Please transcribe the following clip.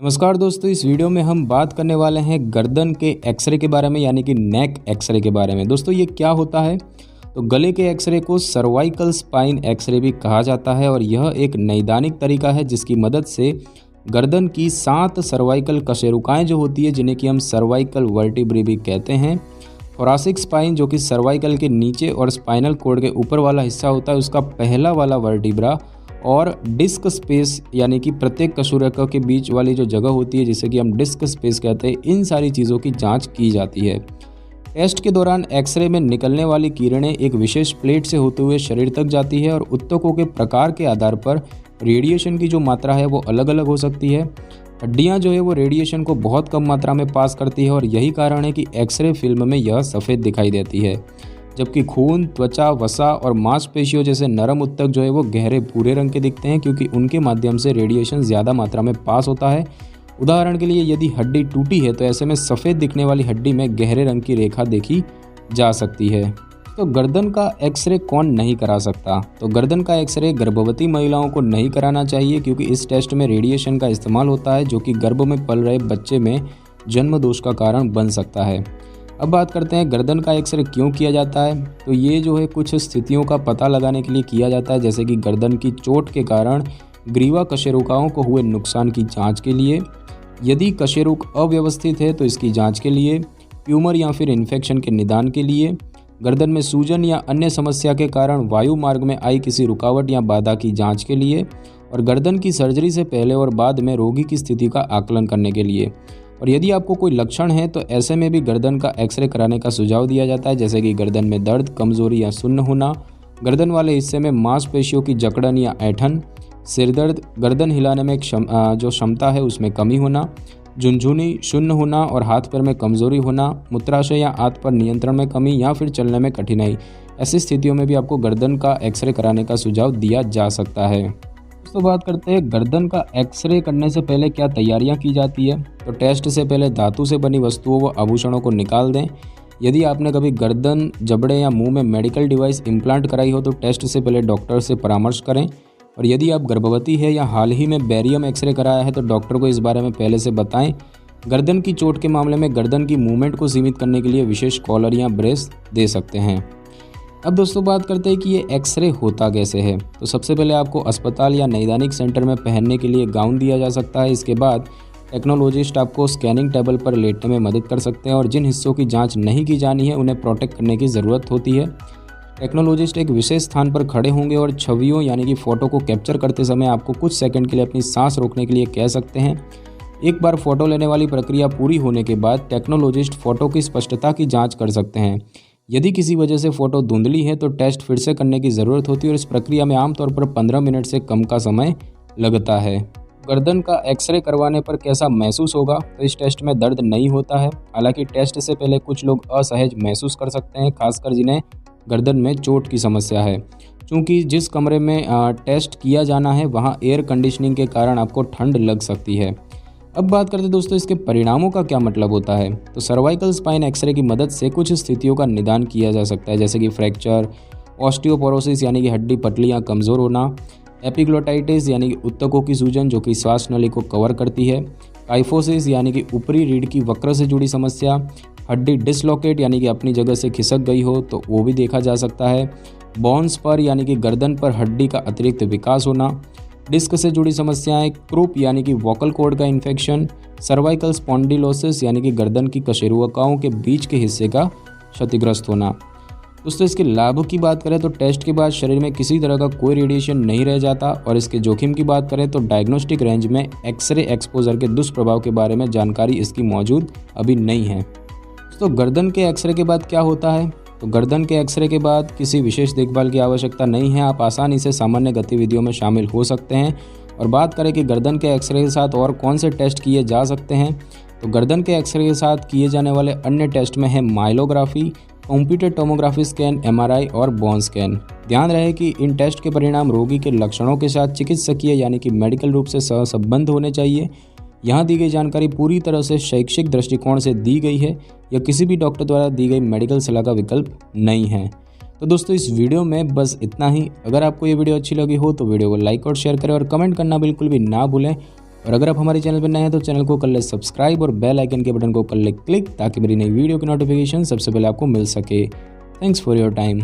नमस्कार दोस्तों, इस वीडियो में हम बात करने वाले हैं गर्दन के एक्सरे के बारे में, यानी कि नेक एक्सरे के बारे में। दोस्तों ये क्या होता है? तो गले के एक्सरे को सर्वाइकल स्पाइन एक्सरे भी कहा जाता है और यह एक नैदानिक तरीका है जिसकी मदद से गर्दन की 7 सर्वाइकल कशेरुकाएँ जो होती है, जिन्हें कि हम सर्वाइकल वर्टिब्रे भी कहते हैं, थोरासिक स्पाइन जो कि सर्वाइकल के नीचे और स्पाइनल कॉर्ड के ऊपर वाला हिस्सा होता है उसका पहला वाला वर्टिब्रा, और डिस्क स्पेस यानी कि प्रत्येक कशेरुका के बीच वाली जो जगह होती है जिसे कि हम डिस्क स्पेस कहते हैं, इन सारी चीज़ों की जांच की जाती है। टेस्ट के दौरान एक्सरे में निकलने वाली किरणें एक विशेष प्लेट से होते हुए शरीर तक जाती है और ऊतकों के प्रकार के आधार पर रेडिएशन की जो मात्रा है वो अलग अलग हो सकती है। हड्डियाँ जो है वो रेडिएशन को बहुत कम मात्रा में पास करती है और यही कारण है कि एक्सरे फिल्म में यह सफ़ेद दिखाई देती है, जबकि खून, त्वचा, वसा और मांसपेशियों जैसे नरम ऊतक जो है वो गहरे भूरे रंग के दिखते हैं, क्योंकि उनके माध्यम से रेडिएशन ज़्यादा मात्रा में पास होता है। उदाहरण के लिए यदि हड्डी टूटी है तो ऐसे में सफ़ेद दिखने वाली हड्डी में गहरे रंग की रेखा देखी जा सकती है। तो गर्दन का एक्सरे कौन नहीं करा सकता? तो गर्दन का एक्सरे गर्भवती महिलाओं को नहीं कराना चाहिए, क्योंकि इस टेस्ट में रेडिएशन का इस्तेमाल होता है जो कि गर्भ में पल रहे बच्चे में जन्म दोष का कारण बन सकता है। अब बात करते हैं गर्दन का एक्सरे क्यों किया जाता है। तो ये जो है कुछ स्थितियों का पता लगाने के लिए किया जाता है, जैसे कि गर्दन की चोट के कारण ग्रीवा कशेरुकाओं को हुए नुकसान की जांच के लिए, यदि कशेरुक अव्यवस्थित है तो इसकी जांच के लिए, ट्यूमर या फिर इन्फेक्शन के निदान के लिए, गर्दन में सूजन या अन्य समस्या के कारण वायु मार्ग में आई किसी रुकावट या बाधा की जांच के लिए, और गर्दन की सर्जरी से पहले और बाद में रोगी की स्थिति का आकलन करने के लिए। और यदि आपको कोई लक्षण है तो ऐसे में भी गर्दन का एक्सरे कराने का सुझाव दिया जाता है, जैसे कि गर्दन में दर्द, कमजोरी या सुन्न होना, गर्दन वाले हिस्से में मांसपेशियों की जकड़न या ऐंठन, सिरदर्द, गर्दन हिलाने में जो क्षमता है उसमें कमी होना, झुनझुनी, शून्य होना और हाथ पैर में कमजोरी होना, मूत्राशय या हाथ पर नियंत्रण में कमी या फिर चलने में कठिनाई। ऐसी स्थितियों में भी आपको गर्दन का एक्सरे कराने का सुझाव दिया जा सकता है। दोस्तों बात करते हैं गर्दन का एक्सरे करने से पहले क्या तैयारियां की जाती है। तो टेस्ट से पहले धातु से बनी वस्तुओं व आभूषणों को निकाल दें। यदि आपने कभी गर्दन, जबड़े या मुंह में मेडिकल डिवाइस इम्प्लांट कराई हो तो टेस्ट से पहले डॉक्टर से परामर्श करें। और यदि आप गर्भवती है या हाल ही में बैरियम एक्सरे कराया है तो डॉक्टर को इस बारे में पहले से बताएं। गर्दन की चोट के मामले में गर्दन की मूवमेंट को सीमित करने के लिए विशेष कॉलर या ब्रेस दे सकते हैं। अब दोस्तों बात करते हैं कि ये एक्सरे होता कैसे है। तो सबसे पहले आपको अस्पताल या नैदानिक सेंटर में पहनने के लिए गाउन दिया जा सकता है। इसके बाद टेक्नोलॉजिस्ट आपको स्कैनिंग टेबल पर लेटने में मदद कर सकते हैं और जिन हिस्सों की जांच नहीं की जानी है उन्हें प्रोटेक्ट करने की ज़रूरत होती है। टेक्नोलॉजिस्ट एक विशेष स्थान पर खड़े होंगे और छवियों यानी कि फ़ोटो को कैप्चर करते समय आपको कुछ सेकंड के लिए अपनी सांस रोकने के लिए कह सकते हैं। एक बार फ़ोटो लेने वाली प्रक्रिया पूरी होने के बाद टेक्नोलॉजिस्ट फ़ोटो की स्पष्टता की जाँच कर सकते हैं। यदि किसी वजह से फ़ोटो धुंधली है तो टेस्ट फिर से करने की ज़रूरत होती है और इस प्रक्रिया में आमतौर पर 15 मिनट से कम का समय लगता है। गर्दन का एक्सरे करवाने पर कैसा महसूस होगा? तो इस टेस्ट में दर्द नहीं होता है। हालांकि टेस्ट से पहले कुछ लोग असहज महसूस कर सकते हैं, खासकर जिन्हें गर्दन में चोट की समस्या है, क्योंकि जिस कमरे में टेस्ट किया जाना है वहाँ एयर कंडीशनिंग के कारण आपको ठंड लग सकती है। अब बात करते हैं दोस्तों इसके परिणामों का क्या मतलब होता है। तो सर्वाइकल स्पाइन एक्सरे की मदद से कुछ स्थितियों का निदान किया जा सकता है, जैसे कि फ्रैक्चर, ऑस्टियोपोरोसिस यानी कि हड्डी पतली या कमज़ोर होना, एपिग्लोटाइटिस यानी कि ऊतकों की सूजन जो कि श्वास नली को कवर करती है, काइफोसिस यानी कि ऊपरी रीढ़ की वक्र से जुड़ी समस्या, हड्डी डिसलोकेट यानी कि अपनी जगह से खिसक गई हो तो वो भी देखा जा सकता है, बोन्स पर यानी कि गर्दन पर हड्डी का अतिरिक्त विकास होना, डिस्क से जुड़ी समस्याएं, क्रूप यानी कि वोकल कॉर्ड का इन्फेक्शन, सर्वाइकल स्पॉन्डिलोसिस यानी कि गर्दन की कशेरुकाओं के बीच के हिस्से का क्षतिग्रस्त होना। दोस्तों इसके लाभ की बात करें तो टेस्ट के बाद शरीर में किसी तरह का कोई रेडिएशन नहीं रह जाता, और इसके जोखिम की बात करें तो डायग्नोस्टिक रेंज में एक्सरे एक्सपोजर के दुष्प्रभाव के बारे में जानकारी इसकी मौजूद अभी नहीं है। तो गर्दन के एक्सरे के बाद क्या होता है? तो गर्दन के एक्सरे के बाद किसी विशेष देखभाल की आवश्यकता नहीं है, आप आसानी से सामान्य गतिविधियों में शामिल हो सकते हैं। और बात करें कि गर्दन के एक्सरे के साथ और कौन से टेस्ट किए जा सकते हैं, तो गर्दन के एक्सरे के साथ किए जाने वाले अन्य टेस्ट में है माइलोग्राफी, कंप्यूटर टोमोग्राफी स्कैन, MRI और बोन स्कैन। ध्यान रहे कि इन टेस्ट के परिणाम रोगी के लक्षणों के साथ चिकित्सकीय यानी कि मेडिकल रूप से सहसंबद्ध होने चाहिए। यहाँ दी गई जानकारी पूरी तरह से शैक्षिक दृष्टिकोण से दी गई है या किसी भी डॉक्टर द्वारा दी गई मेडिकल सलाह का विकल्प नहीं है। तो दोस्तों इस वीडियो में बस इतना ही। अगर आपको ये वीडियो अच्छी लगी हो तो वीडियो को लाइक और शेयर करें और कमेंट करना बिल्कुल भी ना भूलें। और अगर आप हमारे चैनल पर नए हैं तो चैनल को कर ले सब्सक्राइब और बेल आइकन के बटन को कर ले क्लिक, ताकि मेरी नई वीडियो की नोटिफिकेशन सबसे पहले आपको मिल सके। Thanks for your time.